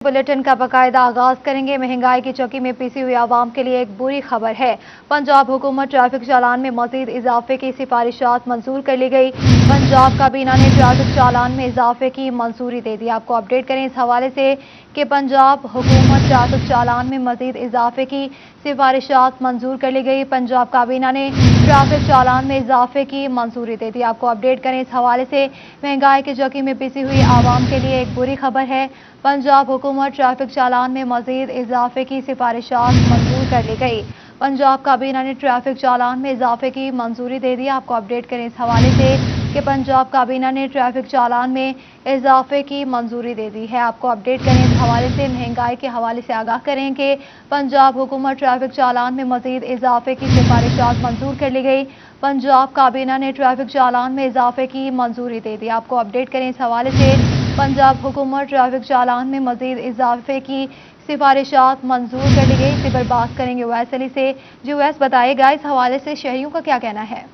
Bulletin का बाकायदा आगाज करेंगे। महंगाई की चौकी में पिसी हुई आवाम के लिए एक बुरी खबर है। पंजाब हुकूमत ट्रैफिक चालान में मजीद इजाफे की सिफारिशात मंजूर कर ली गई। पंजाब काबीना ने ट्रैफिक चालान में इजाफे की मंजूरी दे दी। आपको अपडेट करें इस हवाले से कि पंजाब हुकूमत ट्रैफिक चालान में मजीद इजाफे की सिफारिशात मंजूर कर ली गई। पंजाब काबीना ने ट्रैफिक चालान में इजाफे की मंजूरी दे दी। आपको अपडेट करें इस हवाले से महंगाई की चौकी में पिसी हुई आवाम के लिए एक बुरी खबर है। पंजाब हुकूमत ट्रैफिक चालान में मजीद इजाफे की सिफारिशात मंजूर कर ली गई। पंजाब काबीना ने ट्रैफिक चालान में इजाफे की मंजूरी दे दी। आपको अपडेट करें इस हवाले से कि पंजाब काबीना ने ट्रैफिक चालान में इजाफे की मंजूरी दे दी है। आपको अपडेट करें इस हवाले से महंगाई के हवाले से आगाह करें कि पंजाब हुकूमत ट्रैफिक चालान में मजीद इजाफे की सिफारिशात मंजूर कर ली गई। पंजाब काबीना ने ट्रैफिक चालान में इजाफे की मंजूरी दे दी। आपको अपडेट करें इस हवाले से पंजाब हुकूमत ट्रैफिक चालान में मजीद इजाफे की सिफारिशात मंजूर कर ली गई। इसी पर बात करेंगे उवैस अली से। जी उवैस, बताइएगा इस हवाले से शहरियों का क्या कहना है?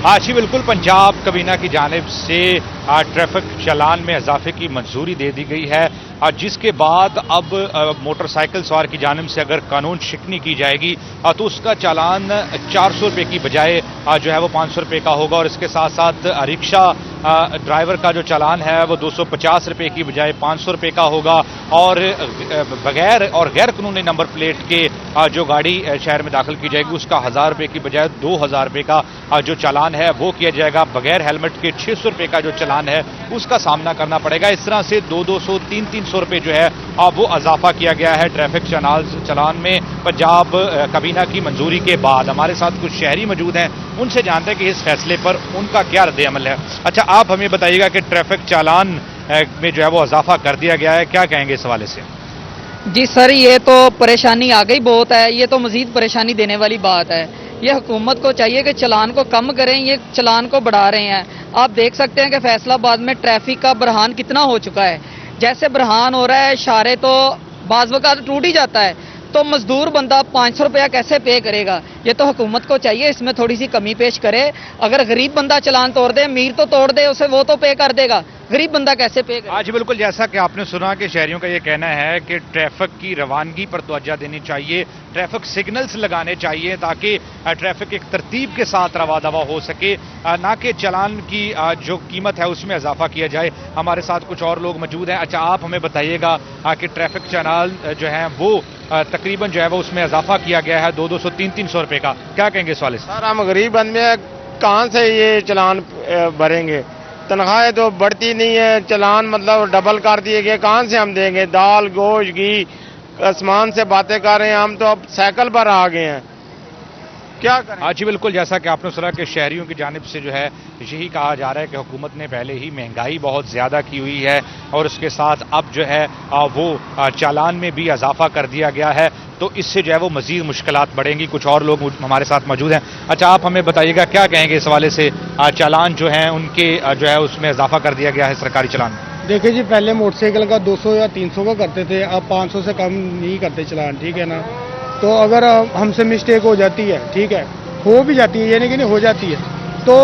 हाँ जी बिल्कुल, पंजाब काबीना की जानिब से ट्रैफिक चालान में इजाफे की मंजूरी दे दी गई है, जिसके बाद अब मोटरसाइकिल सवार की जानिब से अगर कानून शिकनी की जाएगी तो उसका चालान 400 रुपये की बजाय जो है वो 500 रुपये का होगा। और इसके साथ साथ रिक्शा ड्राइवर का जो चालान है वो 250 रुपये की बजाय 500 रुपये का होगा। और बगैर और गैर कानूनी नंबर प्लेट के जो गाड़ी शहर में दाखिल की जाएगी उसका 1000 रुपये की बजाय 2000 रुपये का जो चालान है वो किया जाएगा। बगैर हेलमेट के 600 रुपये का जो चालान है उसका सामना करना पड़ेगा। इस तरह से 200, 300 रुपये जो है वो इजाफा किया गया है ट्रैफिक चालान में पंजाब काबीना की मंजूरी के बाद। हमारे साथ कुछ शहरी मौजूद हैं, उनसे जानते हैं कि इस फैसले पर उनका क्या रद्द अमल है। अच्छा, आप हमें बताइएगा कि ट्रैफिक चालान में जो है वो इजाफा कर दिया गया है, क्या कहेंगे इस हवाले से? जी सर, ये तो परेशानी आ गई बहुत है, ये तो मजीद परेशानी देने वाली बात है। ये हुकूमत को चाहिए कि चालान को कम करें, ये चालान को बढ़ा रहे हैं। आप देख सकते हैं कि फैसलाबाद में ट्रैफिक का बरहान कितना हो चुका है। जैसे बरहान हो रहा है, इशारे तो बाज़ वक़्त टूट ही जाता है, तो मजदूर बंदा 500 रुपया कैसे पे करेगा? ये तो हुकूमत को चाहिए इसमें थोड़ी सी कमी पेश करे। अगर गरीब बंदा चालान तोड़ दे, अमीर तो तोड़ दे उसे, वो तो पे कर देगा, गरीब बंदा कैसे पे करे? आज बिल्कुल, जैसा कि आपने सुना कि शहरियों का ये कहना है कि ट्रैफिक की रवानगी पर तवज्जो देनी चाहिए, ट्रैफिक सिग्नल्स लगाने चाहिए ताकि ट्रैफिक एक तरतीब के साथ रवा दवा हो सके, ना कि चालान की जो कीमत है उसमें इजाफा किया जाए। हमारे साथ कुछ और लोग मौजूद हैं। अच्छा, आप हमें बताइएगा कि ट्रैफिक चालान जो है वो तकरीबन जो है वो उसमें इजाफा किया गया है 200, 300 रुपये का, क्या कहेंगे इस वाले से? सर, हम गरीब आदमी हैं, कहाँ से ये चालान भरेंगे? तनख्वाहें तो बढ़ती नहीं है, चालान मतलब डबल कर दिए गए, कहाँ से हम देंगे? दाल, गोश्त, घी, आसमान से बातें कर रहे हैं, हम तो अब साइकिल पर आ गए हैं, क्या करें? हाँ जी बिल्कुल, जैसा कि आपने सुना कि शहरियों की जानिब से जो है यही कहा जा रहा है कि हुकूमत ने पहले ही महंगाई बहुत ज़्यादा की हुई है और उसके साथ अब जो है वो चालान में भी इजाफा कर दिया गया है, तो इससे जो है वो मज़ीद मुश्किलात बढ़ेंगी। कुछ और लोग हमारे साथ मौजूद हैं। अच्छा, आप हमें बताइएगा क्या कहेंगे इस हवाले से, चालान जो हैं उनके जो है उसमें इजाफा कर दिया गया है सरकारी चालान में? देखिए जी, पहले मोटरसाइकिल का 200 या 300 का करते थे, अब 500 से कम नहीं करते चालान, ठीक है ना? तो अगर हमसे मिस्टेक हो जाती है, ठीक है, हो भी जाती है, यानी कि नहीं हो जाती है, तो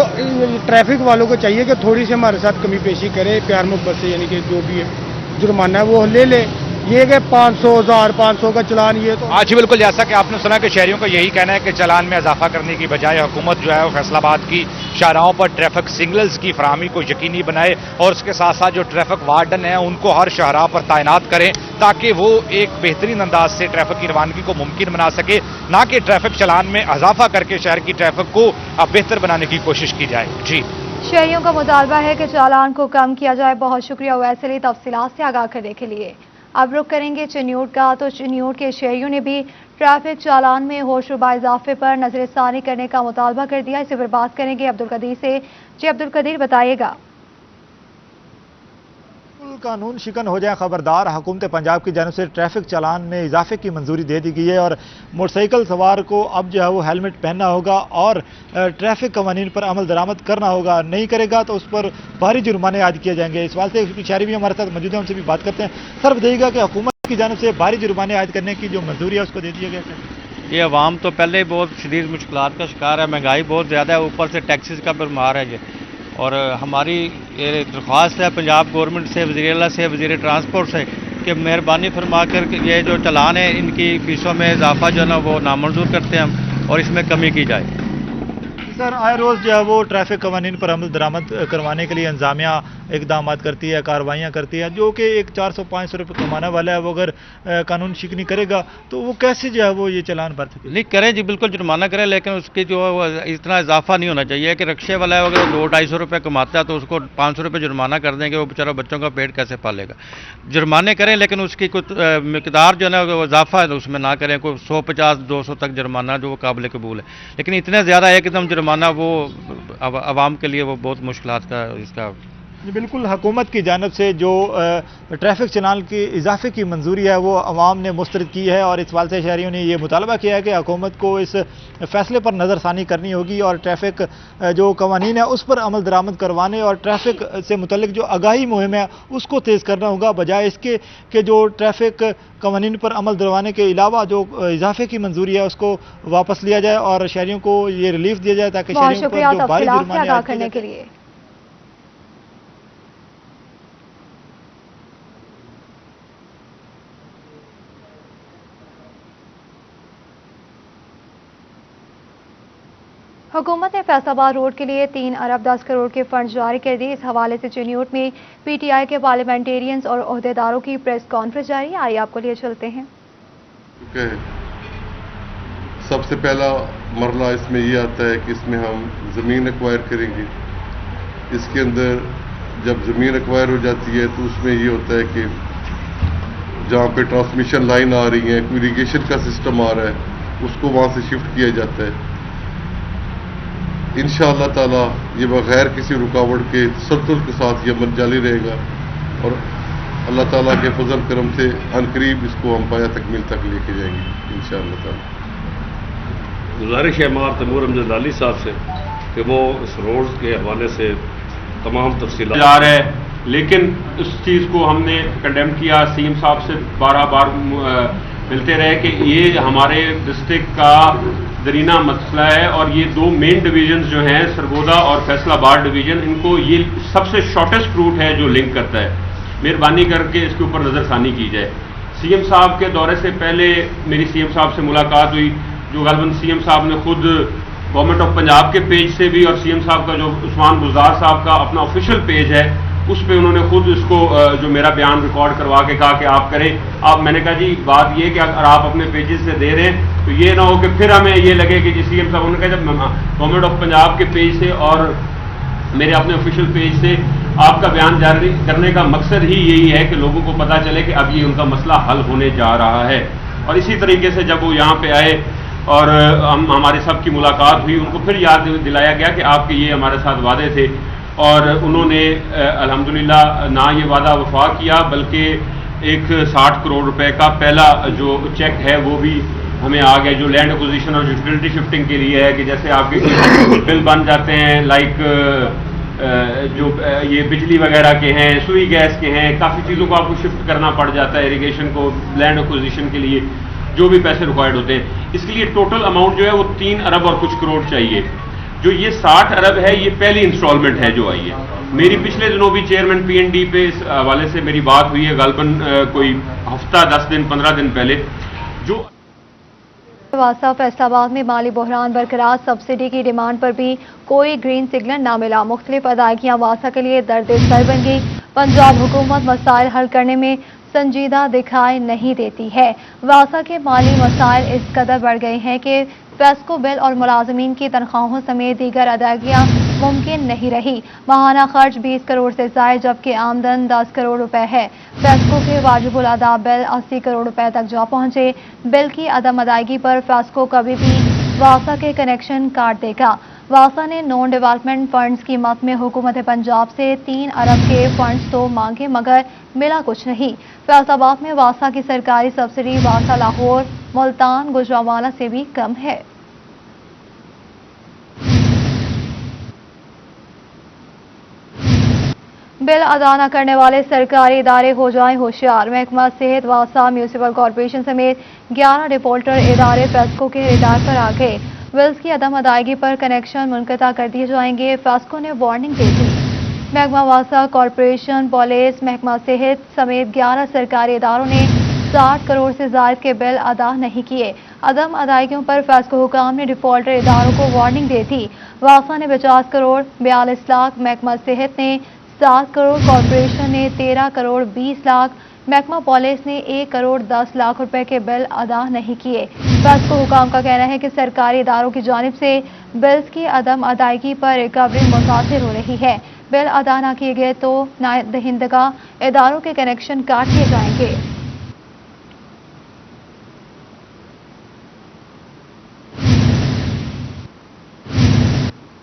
ट्रैफिक वालों को चाहिए कि थोड़ी सी हमारे साथ कमी पेशी करे, प्यार मोहब्बत से, यानी कि जो भी है जुर्माना है वो ले ले। ये कि 500, 1500 का चालान, ये तो आज बिल्कुल, जैसा कि आपने सुना कि शहरियों का यही कहना है कि चालान में इजाफा करने की बजाय हुकूमत जो है वो फैसलाबाद की शाहराहों पर ट्रैफिक सिग्नल्स की फराहमी को यकीनी बनाए और उसके साथ साथ जो ट्रैफिक वार्डन है उनको हर शाहराह पर तैनात करें ताकि वो एक बेहतरीन अंदाज से ट्रैफिक की रवानगी को मुमकिन बना सके, ना कि ट्रैफिक चालान में इजाफा करके शहर की ट्रैफिक को बेहतर बनाने की कोशिश की जाए। जी, शहरियों का मुतालबा है कि चालान को कम किया जाए। बहुत शुक्रिया उवैस अली तफसीलात से आगाह करने के लिए। अब रुख करेंगे चनियोट का, तो चनियोट के शहरियों ने भी ट्रैफिक चालान में होशरुबा इजाफे पर नजरसानी करने का मुतालबा कर दिया। इसी पर बात करेंगे अब्दुल कदीर से। जी अब्दुल कदीर, बताइएगा। कानून शिकन हो जाए खबरदार, हुकूमत पंजाब की जानिब से ट्रैफिक चालान में इजाफे की मंजूरी दे दी गई है और मोटरसाइकिल सवार को अब जो है वो हेलमेट पहनना होगा और ट्रैफिक कवानीन पर अमल दरामद करना होगा। नहीं करेगा तो उस पर भारी जुर्माने आयद किए जाएंगे। इस बात से शहरी भी हमारे साथ मौजूद हैं, उनसे भी बात करते हैं। सर, बताइएगा कि हुकूमत की जानिब से भारी जुर्माने आयद करने की जो मंजूरी है उसको दे दिया गया है? ये अवाम तो पहले ही बहुत शदीद मुश्किलात का शिकार है, महंगाई बहुत ज़्यादा है, ऊपर से टैक्सेस का भरमार है ये, اور ہماری یہ درخواست ہے پنجاب گورنمنٹ سے، وزیر اعلیٰ سے، وزیر ٹرانسپورٹ سے کہ مہربانی فرما کر کہ یہ جو چلان ہے ان کی فیسوں میں اضافہ جو ہے نا وہ نامنظور کرتے ہیں ہم، اور اس میں کمی کی جائے۔ سر آئے روز جو ہے وہ ٹریفک قوانین پر عمل درآمد کروانے کے لیے انتظامیہ اقدامات کرتی ہے، کارروائیاں کرتی ہے، جو کہ ایک 400-500 روپے کمانے والا ہے وہ اگر قانون شکنی کرے گا تو وہ کیسے جو ہے وہ یہ چلان بھر سکے؟ نہیں کریں جی، بالکل جرمانہ کریں، لیکن اس کی جو ہے وہ اتنا اضافہ نہیں ہونا چاہیے کہ رکشے والا ہے اگر 200-250 روپے کماتا ہے تو اس کو 500 روپے جرمانہ کر دیں گے، وہ بیچارہ بچوں کا پیٹ کیسے پالے گا؟ جرمانے کریں لیکن اس کی کچھ مقدار جو ہے نا وہ اضافہ ہے اس میں نہ کریں، کوئی 150-200 تک جرمانہ جو وہ قابل قبول ہے، لیکن اتنے زیادہ ایک دم جرمانہ وہ عوام کے لیے وہ بہت مشکلات کا اس کا۔ بالکل حکومت کی جانب سے جو ٹریفک چلان کی اضافے کی منظوری ہے وہ عوام نے مسترد کی ہے، اور اس حوالے سے شہریوں نے یہ مطالبہ کیا ہے کہ حکومت کو اس فیصلے پر نظر ثانی کرنی ہوگی اور ٹریفک جو قوانین ہے اس پر عمل درآمد کروانے اور ٹریفک سے متعلق جو آگاہی مہم ہے اس کو تیز کرنا ہوگا، بجائے اس کے کہ جو ٹریفک قوانین پر عمل دروانے کے علاوہ جو اضافے کی منظوری ہے اس کو واپس لیا جائے اور شہریوں کو یہ ریلیف دیا جائے تاکہ بہت شہریوں پر شکریہ جو بھاری تفصیلات جرمانے ادا کرنے کے لیے۔ حکومت نے فیصل آباد روڈ کے لیے 3 ارب 10 کروڑ کے فنڈ جاری کر دیے۔ اس حوالے سے چنیوٹ میں پی ٹی آئی کے پارلیمنٹیرینز اور عہدیداروں کی پریس کانفرنس جاری ہے، آئیے آپ کو لیے چلتے ہیں۔ سب سے پہلا مرحلہ اس میں یہ آتا ہے کہ اس میں ہم زمین ایکوائر کریں گے۔ اس کے اندر جب زمین ایکوائر ہو جاتی ہے تو اس میں یہ ہوتا ہے کہ جہاں پہ ٹرانسمیشن لائن آ رہی ہیں، کوئی اریگیشن کا سسٹم آ رہا ہے، اس کو وہاں سے شفٹ کیا جاتا ہے۔ انشاءاللہ تعالی یہ بغیر کسی رکاوٹ کے تسلسل کے ساتھ یہ عمل جاری رہے گا، اور اللہ تعالیٰ کے فضل کرم سے عنقریب اس کو ہم پایا تکمیل تک لے کے جائیں گے انشاءاللہ تعالی۔ گزارش ہے ہمارا تیمور احمد علی صاحب سے کہ وہ اس روڈ کے حوالے سے تمام تفصیلات جا رہا ہے، لیکن اس چیز کو ہم نے کنڈیم کیا، سی ایم صاحب سے بار ملتے رہے کہ یہ ہمارے ڈسٹرکٹ کا درینہ مسئلہ ہے، اور یہ 2 مین ڈویژنز جو ہیں سرگودا اور فیصل آباد ڈویژن، ان کو یہ سب سے شارٹیسٹ روٹ ہے جو لنک کرتا ہے، مہربانی کر کے اس کے اوپر نظر ثانی کی جائے۔ سی ایم صاحب کے دورے سے پہلے میری سی ایم صاحب سے ملاقات ہوئی، جو غالباً سی ایم صاحب نے خود گورنمنٹ آف پنجاب کے پیج سے بھی، اور سی ایم صاحب کا جو عثمان گلزار صاحب کا اپنا آفیشیل پیج ہے اس پہ انہوں نے خود اس کو جو میرا بیان ریکارڈ کروا کے کہا کہ آپ کریں۔ میں نے کہا جی بات یہ کہ اگر آپ اپنے پیجز سے دے رہے ہیں تو یہ نہ ہو کہ پھر ہمیں یہ لگے کہ جی سی ایم صاحب، انہوں نے کہا جب گورنمنٹ آف پنجاب کے پیج سے اور میرے اپنے آفیشیل پیج سے آپ کا بیان جاری کرنے کا مقصد ہی یہی ہے کہ لوگوں کو پتہ چلے کہ اب یہ ان کا مسئلہ حل ہونے جا رہا ہے۔ اور اسی طریقے سے جب وہ یہاں پہ آئے اور ہمارے سب کی ملاقات ہوئی، ان کو پھر یاد دلایا گیا کہ آپ کے یہ ہمارے ساتھ وعدے تھے، اور انہوں نے الحمدللہ نہ یہ وعدہ وفا کیا بلکہ ایک 60 کروڑ روپے کا پہلا جو چیک ہے وہ بھی ہمیں آ گیا، جو لینڈ ایکوزیشن اور یوٹیلٹی شفٹنگ کے لیے ہے، کہ جیسے آپ کے بل بن جاتے ہیں لائک جو یہ بجلی وغیرہ کے ہیں، سوئی گیس کے ہیں، کافی چیزوں کو آپ کو شفٹ کرنا پڑ جاتا ہے اریگیشن کو، لینڈ ایکوزیشن کے لیے جو بھی پیسے ریکوائرڈ ہوتے ہیں، اس کے لیے ٹوٹل اماؤنٹ جو ہے وہ 3 ارب اور کچھ کروڑ چاہیے۔ جو یہ 60 ارب ہے یہ پہلی انسٹالمنٹ ہے جو آئی ہے۔ میری پچھلے دنوں بھی چیئرمین پی این ڈی پہ اس حوالے سے میری بات ہوئی ہے، غالباً کوئی ہفتہ 10 دن 15 دن پہلے۔ جو واسطہ فیصل آباد میں مالی بحران برقرار، سبسڈی کی ڈیمانڈ پر بھی کوئی گرین سگنل نہ ملا، مختلف ادائیگیاں واسطہ کے لیے درد سر بن گئی۔ پنجاب حکومت مسائل حل کرنے میں سنجیدہ دکھائی نہیں دیتی ہے۔ واسطہ کے مالی مسائل اس قدر بڑھ گئے ہیں کہ پیسکو بل اور ملازمین کی تنخواہوں سمیت دیگر ادائیگیاں ممکن نہیں رہی۔ ماہانہ خرچ 20 کروڑ سے زائد جبکہ آمدن 10 کروڑ روپے ہے۔ پیسکو کے واجب الادا بل 80 کروڑ روپے تک جا پہنچے۔ بل کی عدم ادائیگی پر پیسکو کبھی بھی واسطہ کے کنیکشن کاٹ دے گا۔ واسطہ نے نان ڈیولپمنٹ فنڈز کی مد میں حکومت پنجاب سے 3 ارب کے فنڈز تو مانگے مگر ملا کچھ نہیں۔ فیصل آباد میں واسطہ کی سرکاری سبسڈی واسطہ لاہور، ملتان، گجرانوالہ سے بھی کم ہے۔ بل ادا نہ کرنے والے سرکاری ادارے ہو جائیں ہوشیار، محکمہ صحت واسطہ میونسپل کارپوریشن سمیت 11 ڈیفالٹر ادارے پیسکو کے ریڈار پر آ گئے۔ بلز کی عدم ادائیگی پر کنیکشن منقطع کر دیے جائیں گے، فاسکو نے وارننگ دے دی۔ محکمہ واسطہ کارپوریشن، پولیس، محکمہ صحت سمیت 11 سرکاری اداروں نے 60 کروڑ سے زائد کے بل ادا نہیں کیے۔ عدم ادائیگیوں پر فاسکو حکام نے ڈیفالٹر اداروں کو وارننگ دی تھی۔ واسطہ نے 50 کروڑ 42 لاکھ، محکمہ صحت نے 7 کروڑ، کارپوریشن نے 13 کروڑ 20 لاکھ، محکمہ پولیس نے 1 کروڑ 10 لاکھ روپے کے بل ادا نہیں کیے۔ فاسکو حکام کا کہنا ہے کہ سرکاری اداروں کی جانب سے بلز کی عدم ادائیگی پر ریکوری متاثر ہو رہی ہے۔ بل ادا نہ کیے گئے تو دہندگاں اداروں کے کنیکشن کاٹ دیے جائیں گے۔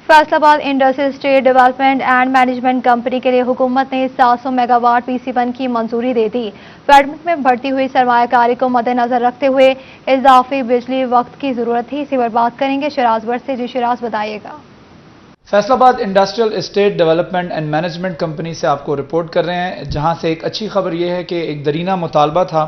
فیصل آباد industrial estate development and management company کے لیے حکومت نے 700 میگا واٹ PC1 کی منظوری دے دی۔ فیڈمک میں بڑھتی ہوئی سرمایہ کاری کو مد نظر رکھتے ہوئے اضافی بجلی وقت کی ضرورت تھی۔ اسی پر بات کریں گے شراز بٹ سے۔ جی شراز بتائیے گا۔ فیصل آباد industrial estate development and management company سے آپ کو رپورٹ کر رہے ہیں، جہاں سے ایک اچھی خبر یہ ہے کہ ایک درینہ مطالبہ تھا۔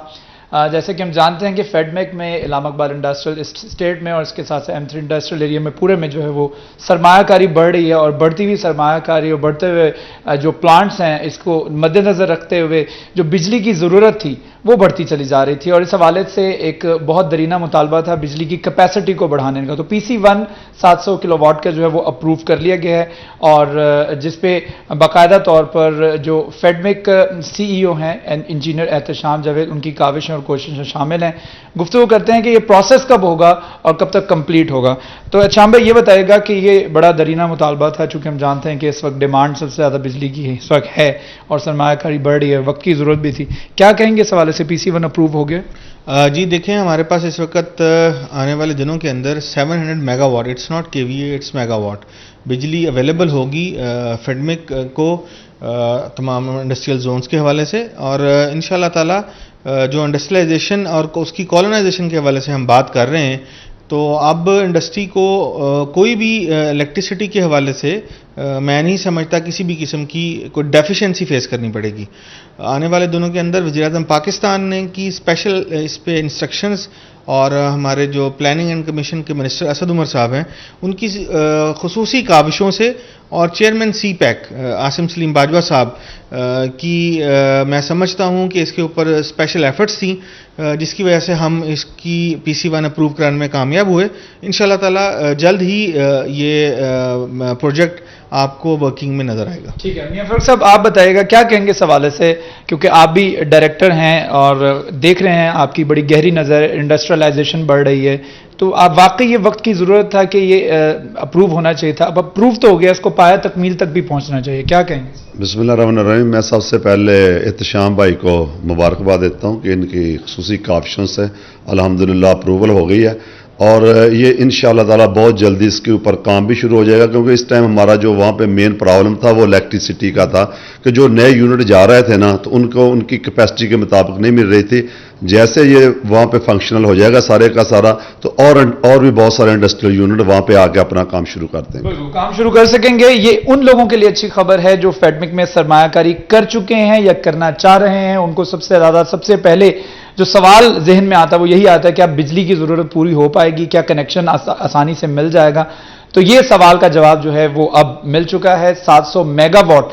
جیسے کہ ہم جانتے ہیں کہ فیڈمیک میں علامہ اقبال انڈسٹریل اسٹیٹ میں اور اس کے ساتھ سے M3 انڈسٹریل ایریا میں پورے میں جو ہے وہ سرمایہ کاری بڑھ رہی ہے، اور بڑھتی ہوئی سرمایہ کاری اور بڑھتے ہوئے جو پلانٹس ہیں اس کو مد نظر رکھتے ہوئے جو بجلی کی ضرورت تھی وہ بڑھتی چلی جا رہی تھی، اور اس حوالے سے ایک بہت درینہ مطالبہ تھا بجلی کی کیپیسٹی کو بڑھانے کا۔ تو PC1 700 کلو واٹ کا جو ہے وہ اپروو کر لیا گیا ہے، اور جس پہ باقاعدہ طور پر جو فیڈمیک CEO ہیں انجینئر احتشام جاوید، ان کی کاوشیں اور کوششیں شامل ہیں۔ گفتگو کرتے ہیں کہ یہ پروسیس کب ہوگا اور کب تک کمپلیٹ ہوگا۔ تو احتشام بھائی یہ بتائے گا کہ یہ بڑا درینہ مطالبہ تھا، چونکہ ہم جانتے ہیں کہ اس وقت ڈیمانڈ سب سے زیادہ بجلی کی اس وقت ہے اور سرمایہ کاری بڑھ رہی ہے، وقت کی ضرورت بھی تھی، کیا کہیں گے اس حوالے سے؟ PC1 اپروو ہو گیا؟ جی دیکھیں، ہمارے پاس اس وقت آنے والے دنوں کے اندر 700 mega watt, it's not KVA، it's mega watt بجلی اویلیبل ہوگی فیڈمک کو تمام انڈسٹریل زونز کے حوالے سے، اور انشاءاللہ تعالی جو انڈسٹریلائزیشن اور اس کی کالونائزیشن کے حوالے سے ہم بات کر رہے ہیں، تو اب انڈسٹری کو کوئی بھی الیکٹریسٹی کے حوالے سے میں نہیں سمجھتا کسی بھی قسم کی کوئی ڈیفیشنسی فیس کرنی پڑے گی۔ آنے والے دنوں کے اندر وزیر اعظم پاکستان نے کی اسپیشل اس پہ انسٹرکشنز، اور ہمارے جو پلاننگ اینڈ کمیشن کے منسٹر اسد عمر صاحب ہیں ان کی خصوصی کاوشوں سے، اور چیئرمین CPEC عاصم سلیم باجوہ صاحب کی میں سمجھتا ہوں کہ اس کے اوپر اسپیشل ایفرٹس تھیں، جس کی وجہ سے ہم اس کی PC1 اپروو کرانے میں کامیاب ہوئے۔ انشاءاللہ تعالی جلد ہی یہ پروجیکٹ آپ کو ورکنگ میں نظر آئے گا۔ ٹھیک ہے، میاں فاروق صاحب آپ بتائیے گا کیا کہیں گے اس حوالے سے، کیونکہ آپ بھی ڈائریکٹر ہیں اور دیکھ رہے ہیں، آپ کی بڑی گہری نظر، انڈسٹریلائزیشن بڑھ رہی ہے، تو آپ واقعی یہ وقت کی ضرورت تھا کہ یہ اپروو ہونا چاہیے تھا، اب اپروو تو ہو گیا، اس کو پایا تکمیل تک بھی پہنچنا چاہیے، کیا کہیں گے؟ بسم اللہ الرحمن الرحیم۔ میں سب سے پہلے احتشام بھائی کو مبارکباد دیتا ہوں کہ ان کی خصوصی کاوشوں سے الحمدللہ اپروول ہو گئی ہے، اور یہ انشاءاللہ تعالی بہت جلدی اس کے اوپر کام بھی شروع ہو جائے گا، کیونکہ اس ٹائم ہمارا جو وہاں پہ مین پرابلم تھا وہ الیکٹریسٹی کا تھا کہ جو نئے یونٹ جا رہے تھے نا تو ان کو ان کی کیپیسٹی کے مطابق نہیں مل رہی تھی۔ جیسے یہ وہاں پہ فنکشنل ہو جائے گا سارے کا سارا، تو اور بھی بہت سارے انڈسٹریل یونٹ وہاں پہ آ کے اپنا کام شروع کرتے ہیں، کام شروع کر سکیں گے۔ یہ ان لوگوں کے لیے اچھی خبر ہے جو فیڈمک میں سرمایہ کاری کر چکے ہیں یا کرنا چاہ رہے ہیں، ان کو سب سے زیادہ سب سے پہلے جو سوال ذہن میں آتا ہے وہ یہی آتا ہے کہ اب بجلی کی ضرورت پوری ہو پائے گی، کیا کنیکشن آسانی سے مل جائے گا؟ تو یہ سوال کا جواب جو ہے وہ اب مل چکا ہے، 700 میگا واٹ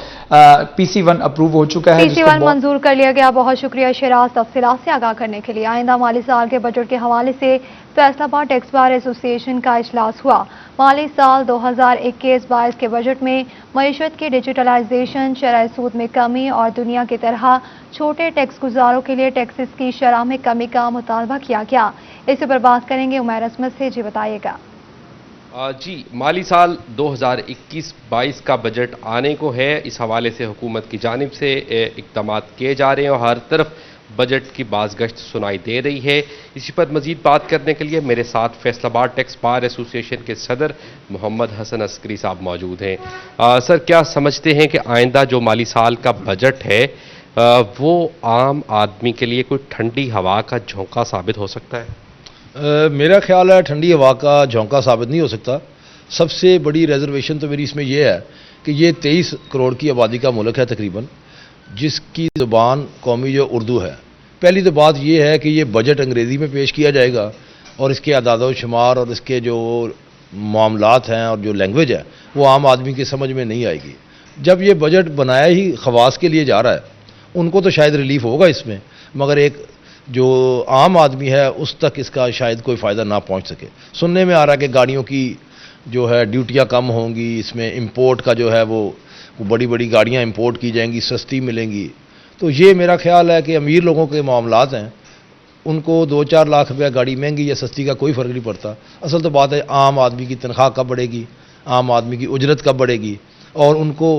PC1 اپروو ہو چکا ہے، PC1 منظور کر لیا گیا۔ بہت شکریہ شراز تفصیلات سے آگاہ کرنے کے لیے۔ آئندہ مالی سال کے بجٹ کے حوالے سے فیصل آباد ٹیکس بار ایسوسی ایشن کا اجلاس ہوا۔ مالی سال 2021-22 کے بجٹ میں معیشت کی ڈیجیٹلائزیشن، شرح سود میں کمی اور دنیا کی طرح چھوٹے ٹیکس گزاروں کے لیے ٹیکسز کی شرح میں کمی کا مطالبہ کیا گیا۔ اسی پر بات کریں گے عمیر عصمت سے۔ جی بتائیے گا۔ جی، مالی سال 2021-22 کا بجٹ آنے کو ہے، اس حوالے سے حکومت کی جانب سے اقدامات کیے جا رہے ہیں اور ہر طرف بجٹ کی بازگشت سنائی دے رہی ہے۔ اسی پر مزید بات کرنے کے لیے میرے ساتھ فیصل آباد ٹیکس بار ایسوسی ایشن کے صدر محمد حسن عسکری صاحب موجود ہیں۔ سر، کیا سمجھتے ہیں کہ آئندہ جو مالی سال کا بجٹ ہے وہ عام آدمی کے لیے کوئی ٹھنڈی ہوا کا جھونکا ثابت ہو سکتا ہے؟ میرا خیال ہے ٹھنڈی ہوا کا جھونکا ثابت نہیں ہو سکتا۔ سب سے بڑی ریزرویشن تو میری اس میں یہ ہے کہ یہ 23 کروڑ کی آبادی کا ملک ہے تقریباً، جس کی زبان قومی جو اردو ہے۔ پہلی تو بات یہ ہے کہ یہ بجٹ انگریزی میں پیش کیا جائے گا، اور اس کے اعداد و شمار اور اس کے جو मामलात हैं और जो लैंग्वेज है वो आम आदमी की समझ में नहीं आएगी। जब ये बजट बनाया ही खवास के लिए जा रहा है, उनको तो शायद रिलीफ होगा इसमें, मगर एक जो आम आदमी है उस तक इसका शायद कोई फ़ायदा ना पहुंच सके। सुनने में आ रहा है कि गाड़ियों की जो है ड्यूटियां कम होंगी, इसमें इंपोर्ट का जो है वो बड़ी बड़ी गाड़ियां इंपोर्ट की जाएंगी, सस्ती मिलेंगी। तो ये मेरा ख्याल है कि अमीर लोगों के मामलात हैं, उनको 2-4 लाख रुपया गाड़ी महंगी या सस्ती का कोई फ़र्क नहीं पड़ता। असल तो बात है आम आदमी की तनख्वाह कब बढ़ेगी, आम आदमी की उजरत कब बढ़ेगी, और उनको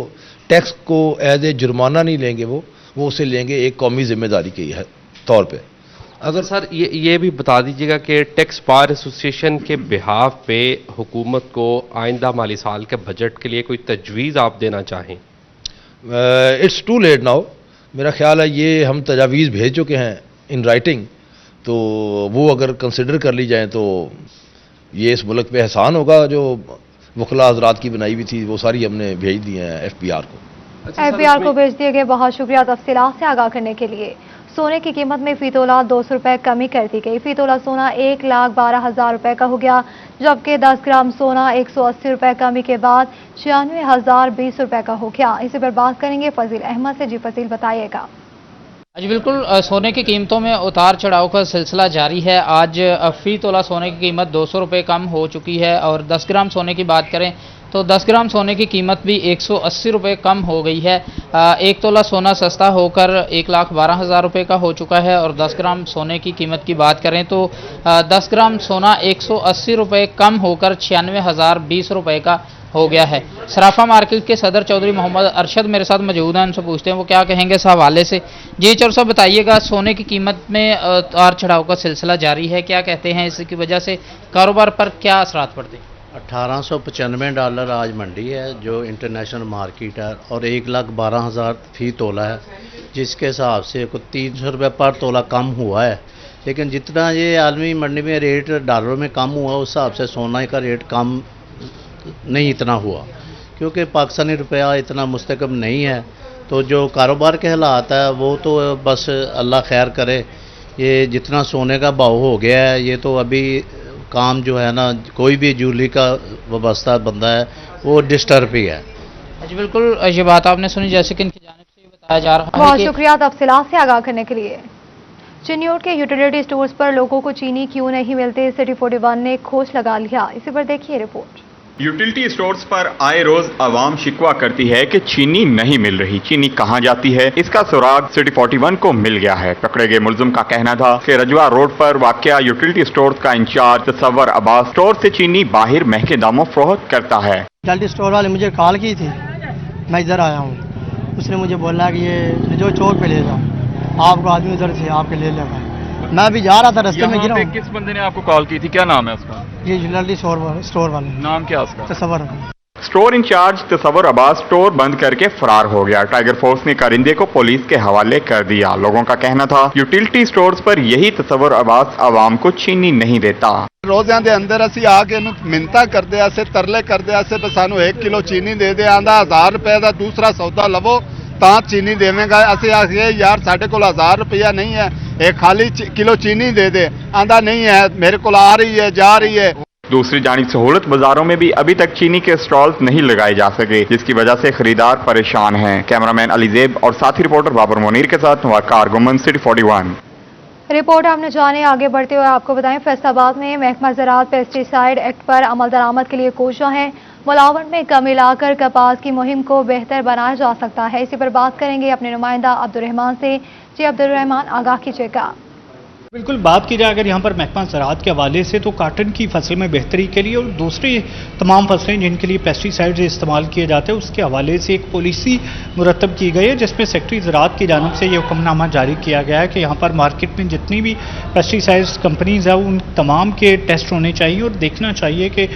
टैक्स को एज ए जुर्माना नहीं लेंगे, वो उसे लेंगे एक कौमी जिम्मेदारी के तौर पे। अगर सर ये भी बता दीजिएगा कि टैक्स बार एसोसिएशन के बिहाफ पे हुकूमत को आइंदा माली साल के बजट के लिए कोई तजवीज़ आप देना चाहें? It's too late now. मेरा ख्याल है ये हम तजावीज़ भेज चुके हैं इन राइटिंग, तो वो अगर कंसिडर कर ली जाए तो ये इस मुल्क पे एहसान होगा। जो वकला हजरात की बनाई हुई थी वो सारी हमने भेज दी हैं FBR को। FBR को भेज दिए गए। बहुत शुक्रिया तफसीलात से आगाह करने के लिए। सोने की कीमत में फी तोला 200 रुपए कमी कर दी गई। फी तोला सोना 1,12,000 रुपए का हो गया, जबकि 10 ग्राम सोना 180 रुपए कमी के बाद 96,020 रुपए का हो गया। इसी पर बात करेंगे फजील अहमद से। जी फजील, बताइएगा। जी बिल्कुल, सोने की कीमतों में उतार चढ़ाव का सिलसिला जारी है। आज फी तोला सोने की कीमत 200 रुपये कम हो चुकी है, और 10 ग्राम सोने की बात करें तो 10 ग्राम सोने की कीमत भी 180 रुपये कम हो गई है। 1 तोला सोना सस्ता होकर 1,12,000 रुपये का हो चुका है, और 10 ग्राम सोने की कीमत की बात करें तो 10 ग्राम सोना 180 रुपये कम होकर 96,020 रुपये का हो गया है। सराफा मार्केट के सदर चौधरी मोहम्मद अरशद मेरे साथ मौजूद हैं, उनसे पूछते हैं वो क्या कहेंगे इस हवाले से। जी चौधरी साहब, बताइएगा, सोने की कीमत में उतार चढ़ाव का सिलसिला जारी है, क्या कहते हैं, इसकी वजह से कारोबार पर क्या असरात पड़ते हैं? $1895 आज मंडी है जो इंटरनेशनल मार्केट है, और 1,12,000 फी तोला है, जिसके हिसाब से कुछ 300 रुपये पर तोला कम हुआ है। लेकिन जितना ये आलमी मंडी में रेट डॉलरों में कम हुआ, उस हिसाब से सोना का रेट कम नहीं इतना हुआ, क्योंकि पाकिस्तानी रुपया इतना मुस्तकम नहीं है। तो जो कारोबार के हालात है वो तो बस अल्लाह खैर करे। ये जितना सोने का भाव हो गया है, ये तो अभी काम जो है ना, कोई भी ज्वेलरी का वाबस्ता बंदा है वो डिस्टर्ब ही है। जी बिल्कुल, ये बात आपने सुनी, जैसे कि इनकी जानिब से ये बताया जा रहा है। बहुत शुक्रिया तफसीलात से आगाह करने के लिए। चिन्योट के यूटिलिटी स्टोर्स पर लोगों को चीनी क्यों नहीं मिलते, सिटी 41 ने खोज लगा लिया। इसी पर देखिए रिपोर्ट। यूटिलिटी स्टोर्स पर आए रोज आवाम शिकवा करती है कि चीनी नहीं मिल रही। चीनी कहां जाती है, इसका सुराग सिटी 41 को मिल गया है। पकड़े गए मुलजिम का कहना था कि रजवा रोड पर वाकया यूटिलिटी स्टोर्स का इंचार्ज तसव्वुर अब्बास स्टोर से चीनी बाहर महंगे दामों फरोख्त करता है। यूटिलिटी स्टोर वाले मुझे कॉल की थी, मैं इधर आया हूँ। उसने मुझे बोला कि ये जो चौक पे ले जाओ, आपको आदमी उधर से आपके ले लेगा। मैं भी जा रहा था, रास्ते में गिरा। किस बंदे ने आपको कॉल की थी, क्या नाम है उसका? ये यूटिलिटी स्टोर वाले। नाम क्या उसका? तसव्वुर। स्टोर इंचार्ज तसव्वुर अब्बास स्टोर बंद करके फरार हो गया। टाइगर फोर्स ने कारिंदे को पुलिस के हवाले कर दिया। लोगों का कहना था यूटिलिटी स्टोर्स पर यही तसव्वुर अब्बास आवाम को चीनी नहीं देता। रोज़िਆਂ ਦੇ ਅੰਦਰ ਅਸੀਂ ਆ ਕੇ ਇਹਨੂੰ ਮਿੰਤਾ ਕਰਦੇ ਆ, ਸੇ ਤਰਲੇ ਕਰਦੇ ਆ, ਸੇ ਸਾਨੂੰ 1 ਕਿਲੋ ਚੀਨੀ ਦੇ ਦੇ, ਆਂਦਾ 1000 ਰੁਪਏ ਦਾ ਦੂਸਰਾ ਸੌਦਾ ਲਵੋ ਤਾਂ ਚੀਨੀ ਦੇਵੇਂਗਾ। ਅਸੀਂ ਆਖਿਆ ਯਾਰ ਸਾਡੇ ਕੋਲ 1000 ਰੁਪਇਆ ਨਹੀਂ ਹੈ, एक खाली किलो चीनी दे दे, आंदा नहीं है, मेरे को आ रही है, जा रही है। दूसरी जानिब सहूलत बाजारों में भी अभी तक चीनी के स्टॉल्स नहीं लगाए जा सके, जिसकी वजह से खरीदार परेशान हैं। कैमरामैन अली जेब और साथी रिपोर्टर बाबर मुनीर के साथ नवाकार गुमन, सिटी 41। रिपोर्ट हमने जाने। आगे बढ़ते हुए आपको बताएं, फैसलाबाद में महकमा ज़राअत पेस्टिसाइड एक्ट पर अमल दरामद के लिए कोशिश है। मिलावट में कमी लाकर कपास की मुहिम को बेहतर बनाया जा सकता है। इसी पर बात करेंगे अपने नुमाइंदा अब्दुर्रहमान से। जी अब्दुर्रहमान, आगाह कीजिएगा। बिल्कुल, बात की जाए अगर यहाँ पर महकमा ज़राअत के हवाले से तो काटन की फसल में बेहतरी के लिए और दूसरी तमाम फसलें जिनके लिए पेस्टिसाइड्स इस्तेमाल किए जाते हैं उसके हवाले से एक पॉलिसी मुरतब की गई है, जिसमें सेक्रेटरी ज़राअत की जानिब से ये हुक्मनामा जारी किया गया है कि यहाँ पर मार्केट में जितनी भी पेस्टिसाइड्स कंपनीज हैं उन तमाम के टेस्ट होने चाहिए और देखना चाहिए कि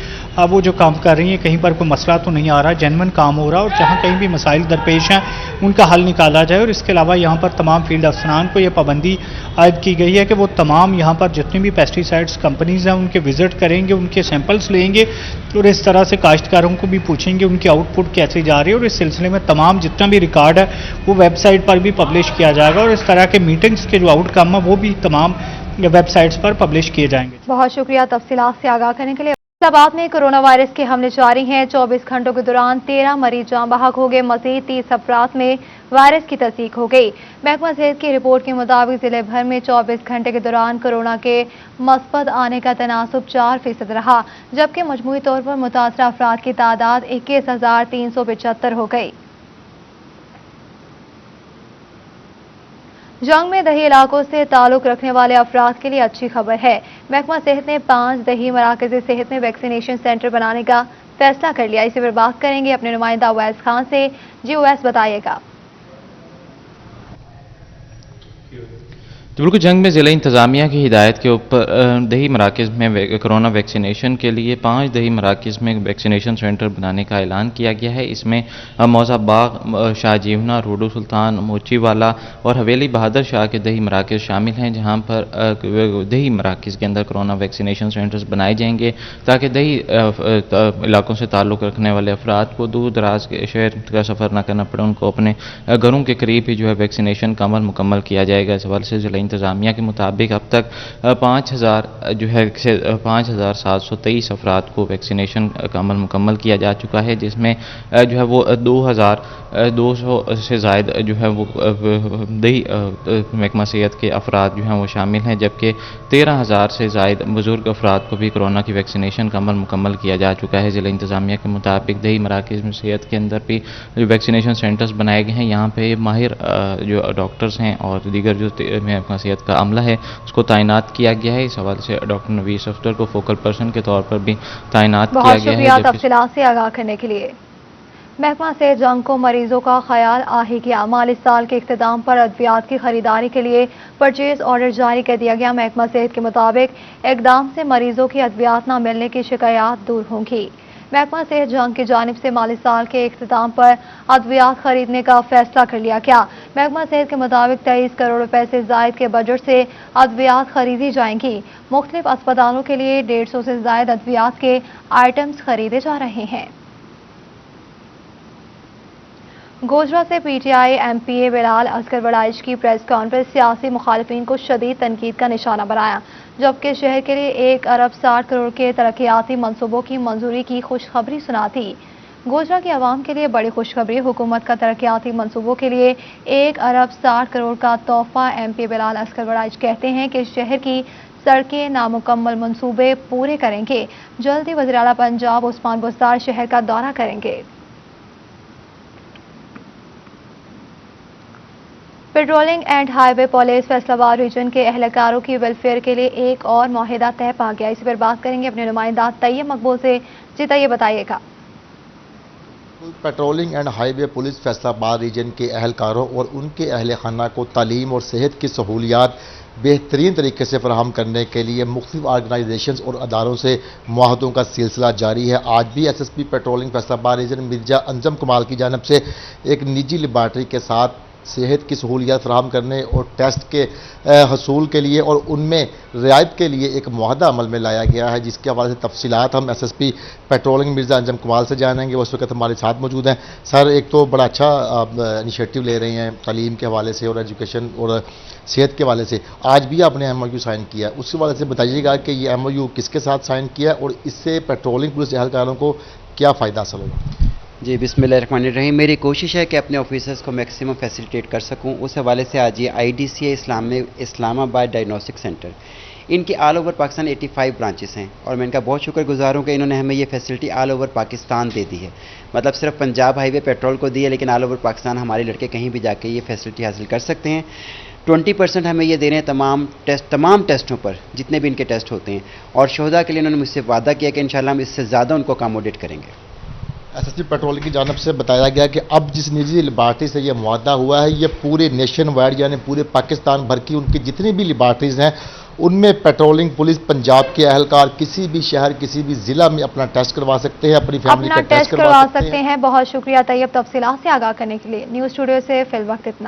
वो जो काम कर रही हैं कहीं पर कोई मसला तो नहीं आ रहा, जेन्युइन काम हो रहा है, और जहाँ कहीं भी मसाइल दरपेश हैं उनका हल निकाला जाए। और इसके अलावा यहाँ पर तमाम फील्ड अफसरान को यह पाबंदी आयद की गई है कि वो तमाम यहाँ पर जितनी भी पेस्टिसाइड्स कंपनीज हैं उनके विजिट करेंगे, उनके सैंपल्स लेंगे और इस तरह से काश्तकारों को भी पूछेंगे उनकी आउटपुट कैसे जा रही है। और इस सिलसिले में तमाम जितना भी रिकॉर्ड है वो वेबसाइट पर भी पब्लिश किया जाएगा, और इस तरह के मीटिंग्स के जो आउटकम है वो भी तमाम वेबसाइट्स पर पब्लिश किए जाएंगे। बहुत शुक्रिया तफसीलात से आगाह करने के लिए। फैसलाबाद में कोरोना वायरस के हमले जारी हैं। 24 घंटों के दौरान 13 मरीज जाँ बहक हो गए। मजीद 30 अफराद में वायरस की तस्दीक हो गई। महकमा सेहत की रिपोर्ट के मुताबिक जिले भर में 24 घंटे के दौरान कोरोना के मस्बत आने का तनासुब 4% रहा, जबकि मजमूई तौर पर मुतासरा अफराद की तादाद 21,375 हो गई। जंग में दही इलाकों से ताल्लुक रखने वाले अफराद के लिए अच्छी खबर है। महकमा सेहत ने 5 दही मराकज़ सेहत में वैक्सीनेशन सेंटर बनाने का फैसला कर लिया। इसी पर बात करेंगे अपने नुमाइंदा अवैस खान से। जी अवैस, बताइएगा। बिल्कुल, जंग में ज़िला इंतज़ामिया की हिदायत के ऊपर दही मराकज़ में कोरोना वैक्सीनेशन के लिए 5 दही मराकज़ में वैक्सीनेशन सेंटर बनाने का ऐलान किया गया है। इसमें मौज़ाबाग, शाहजीवना, रोडो सुल्तान, मोचीवाला और हवेली बहादुर शाह के दही मराकज़ शामिल हैं, जहां पर दही मराकज़ के अंदर कोरोना वैक्सीनेशन सेंटर्स बनाए जाएंगे ताकि दही इलाकों से ताल्लुक़ रखने वाले अफराद को दूर दराज के शहर का सफ़र न करना पड़े, उनको अपने घरों के करीब ही जो है वैक्सीनेशन का अमल मुकम्मल किया जाएगा। इस हवाले से ज़िला इंतज़ामिया के मुताबिक अब तक 5,723 अफराद को वैक्सीनेशन का अमल मुकम्मल किया जा चुका है, जिसमें जो है वो 2,200 से ज़ायद जो है वो दही महकमा सेहत के अफराद जो हैं वो शामिल हैं, जबकि 13,000 से ज़ायद बुजुर्ग अफराद को भी कोरोना की वैक्सीनेशन का अमल मुकम्मल किया जा चुका है। ज़िला इंतज़ामिया के मुताबिक दही मराकज़ में सेहत के अंदर भी जो वैक्सीनेशन सेंटर्स बनाए गए हैं, यहाँ पे माहिर जो डॉक्टर्स हैं और दीगर जो महकमा सेहत का अमला है उसको तैनात किया गया है। इस हवाले से डॉक्टर नवीस अफ्तर को फोकल पर्सन के तौर पर भी तैनात किया गया है। बहुत शुक्रिया तफसीलात से आगाह करने के लिए। महकमा से जंग को मरीजों का ख्याल आ ही गया। माली साल के इख्तिताम पर अद्वियात की खरीदारी के लिए परचेज ऑर्डर जारी कर दिया गया। महकमा सेहत के मुताबिक इकदाम से मरीजों की अद्वियात न मिलने की शिकायत दूर होंगी। महकमा सेहत जंग की जानिब से माली साल के इख्तिताम पर अद्वियात खरीदने का फैसला कर लिया गया। महकमा सेहत के मुताबिक 23 करोड़ रुपए से जायद के बजट से अद्वियात खरीदी जाएंगी। मुख्तलिफ अस्पतालों के लिए 150 से जायद अद्वियात के आइटम्स खरीदे जा रहे हैं। गोजरा से पीटीआई एमपीए बिलाल असगर वड़ाइच की प्रेस कॉन्फ्रेंस सियासी मुखालिफिन को शदीद तनकीद का निशाना बनाया, जबकि शहर के लिए 1 अरब 60 करोड़ के तरक्याती मंसूबों की मंजूरी की खुशखबरी सुनाती। गोजरा की आवाम के लिए बड़ी खुशखबरी, हुकूमत का तरक्याती मंसूबों के लिए 1 अरब 60 करोड़ का तोहफा। एमपी बिलाल असगर वड़ाइच कहते हैं कि शहर की सड़कें नामुकम्मल मंसूबे पूरे करेंगे। जल्द ही वज़ीर आला पंजाब उस्मान बुज़दार शहर का दौरा करेंगे। Patrolling and highway police Faisalabad region के एहलकारों की वेलफेयर के लिए एक और मुआहिदा तय पा गया। इसी पर बात करेंगे अपने नुमाइंदा तैयब मकबूल से। जी तैयब, बताइएगा। Patrolling and highway police Faisalabad region के एहलकारों और उनके अहल खाना को तालीम और सेहत की सहूलियात बेहतरीन तरीके से फराहम करने के लिए मुख्तलिफ ऑर्गेनाइजेशंस और अदारों से मुआहदों का सिलसिला जारी है। आज भी SSP patrolling Faisalabad region Mirza Anjum Kamal की जानिब से एक निजी लेबार्ट्री के साथ सेहत की सहूलियात फराहम करने और टेस्ट के हसूल के लिए और उनमें रियायत के लिए एक मुआहदा अमल में लाया गया है, जिसके हवाले से तफसीलात हम एसएसपी पेट्रोलिंग मिर्जा अंजम कमाल से जानेंगे। वो इस वक्त हमारे साथ मौजूद हैं। सर, एक तो बड़ा अच्छा इनिशिएटिव ले रहे हैं तालीम के हवाले से और एजुकेशन और सेहत के हवाले से। आज भी आपने एमओयू साइन किया, उसके हवाले से बताइएगा कि ये एमओयू किसके साथ साइन किया और इससे पेट्रोलिंग पुलिस एहलकारों को क्या फ़ायदा हासिल होगा? जी, बिस्मिल्लाहिर्रहमानिर्रहीम। मेरी कोशिश है कि अपने ऑफिसर्स को मैक्सिमम फैसिलिटेट कर सकूं। उस हवाले से आज ये आईडीसीए इस्लामाबाद डायग्नोस्टिक सेंटर, इनकी ऑल ओवर पाकिस्तान 85 ब्रांचेस हैं और मैं इनका बहुत शुक्रगुजार हूँ कि इन्होंने हमें ये फैसिलिटी ऑल ओवर पाकिस्तान दे दी है। मतलब सिर्फ पंजाब हाईवे पेट्रोल को दी है, लेकिन ऑल ओवर पाकिस्तान हमारे लड़के कहीं भी जाके ये फैसिलिटी हासिल कर सकते हैं। 20% हमें ये दे रहे हैं तमाम टेस्टों पर, जितने भी इनके टेस्ट होते हैं। और शोहदा के लिए इन्होंने मुझसे वादा किया कि इंशाल्लाह हम इससे ज़्यादा उनको अकोमोडेट करेंगे। एसएसपी पेट्रोलिंग की जानब से बताया गया कि अब जिस निजी लेबार्ट्री से ये मुआहदा हुआ है, ये पूरे नेशन वाइड यानी पूरे पाकिस्तान भर की उनकी जितनी भी लेबार्ट्रीज हैं उनमें पेट्रोलिंग पुलिस पंजाब के एहलकार किसी भी शहर किसी भी जिला में अपना टेस्ट करवा सकते हैं, अपनी फैमिली का टेस्ट करवा सकते हैं। बहुत शुक्रिया तैयब तफसीलात से आगाह करने के लिए। न्यूज़ स्टूडियो से फिल वक्त इतना।